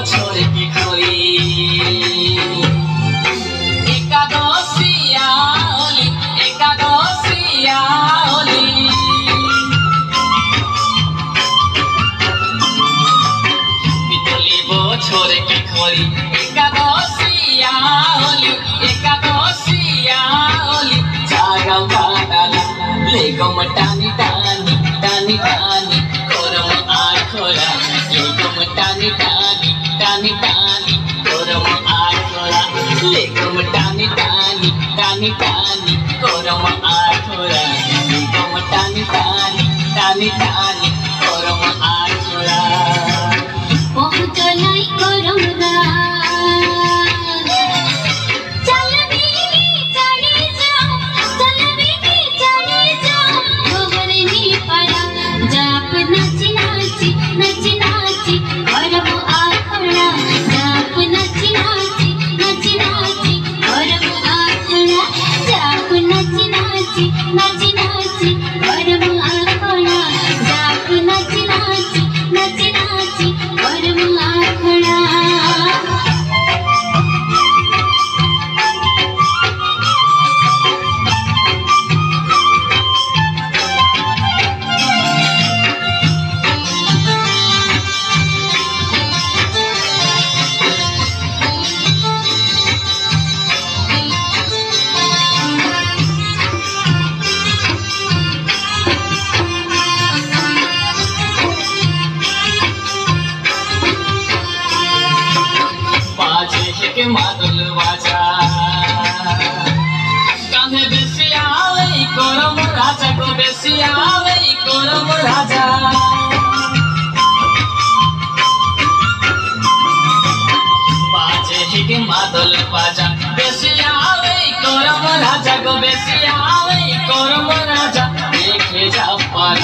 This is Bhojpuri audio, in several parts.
छोड़ के खोई एकादशिया होली एकादशिया होली पितली बो छोड़ के खोई एकादशिया Holi जागाव काडाला लेगम टानी टानी टानी टानी quorum आखोला लेगम टानी टानी टानी टानी quorum आखोला लेगम टानी टानी टानी टानी quorum आखोला लेगम टानी टानी टानी टानी quorum आखोला बहुत लाई कोरम रा के मादल बाजा कान्हे बेसी आवे कोरम राजा को बेसी आवे कोरम राजा बाजे के मादल बाजा बेसी आवे कोरम राजा को बेसी आवे कोरम राजा देखे जा पर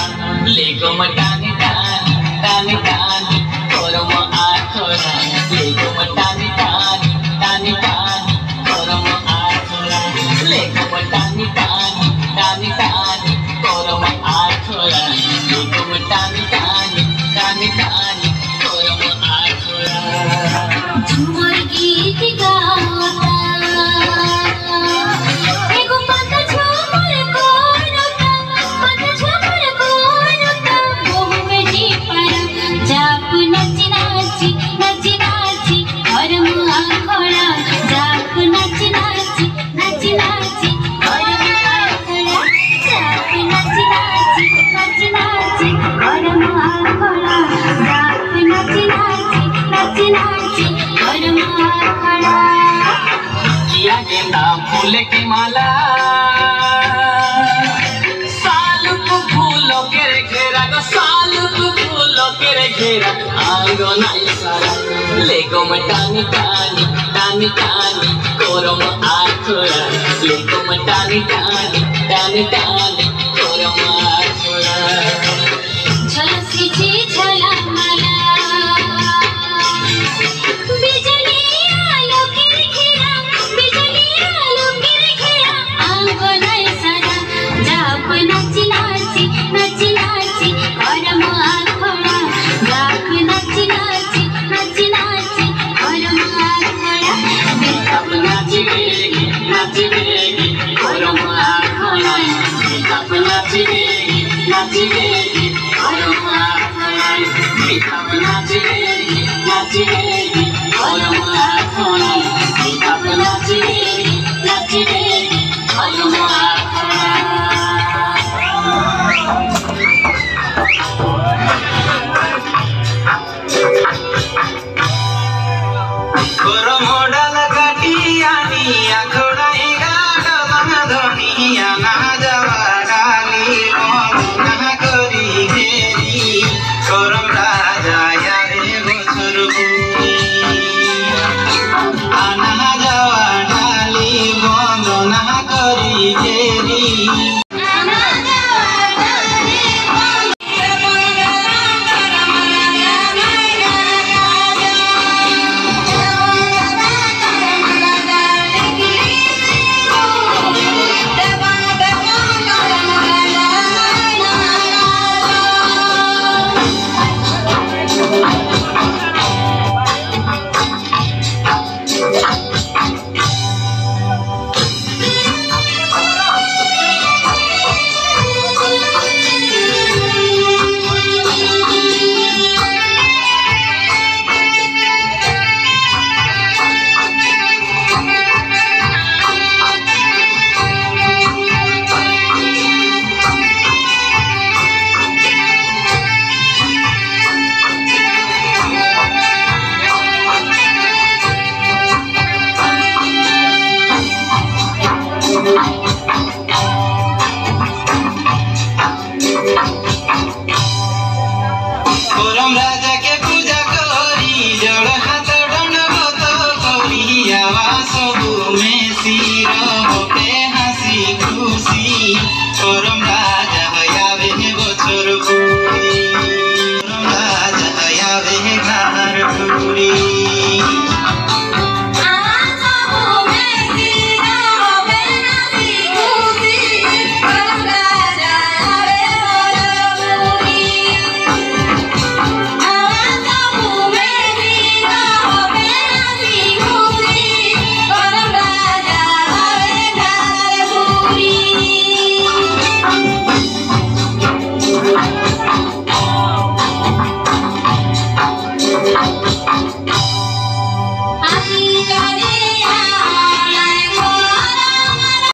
लेगम टानी टानी टानी टानी कोरम आखोला लेगम टानी टानी टानी टानी कोरम आखोला लेगम टानी टानी टानी टानी कोरम आखोला लेगम टानी टानी टानी टानी कोरम आखोला झूमर गीत गाता एगो पता झूमर कोरता बहु में जी पर जाप नची नाची नची नाची कोरम आखोला जाप नची नाची नची नाची कोरम आखोला जाप नची नाची नची नाची कोरम आखोला जाप नची नाची नची नाची कोरम आखोला किया गेंदा फूल की माला सालू फूलों के घेरा गो सालू फूलों के घेरा आंगो नाई सारा लेगम टानी टानी टानी टानी कोरम आखोला लेगम टानी टानी टानी टानी कोरम आखोला झलसी जी झलमला बिजली आलो के घेरा आंगनाय सारा जाप नची नाची नची नाची कोरम आखोला जाप नची नाची नची নাচিরেগি গরম আখড়াই মিঠাব নাচিরেগি নাচিরেগি গরম আখড়াই মিঠাব নাচিরেগি নাচিরেগি গরম আখড়াই গরম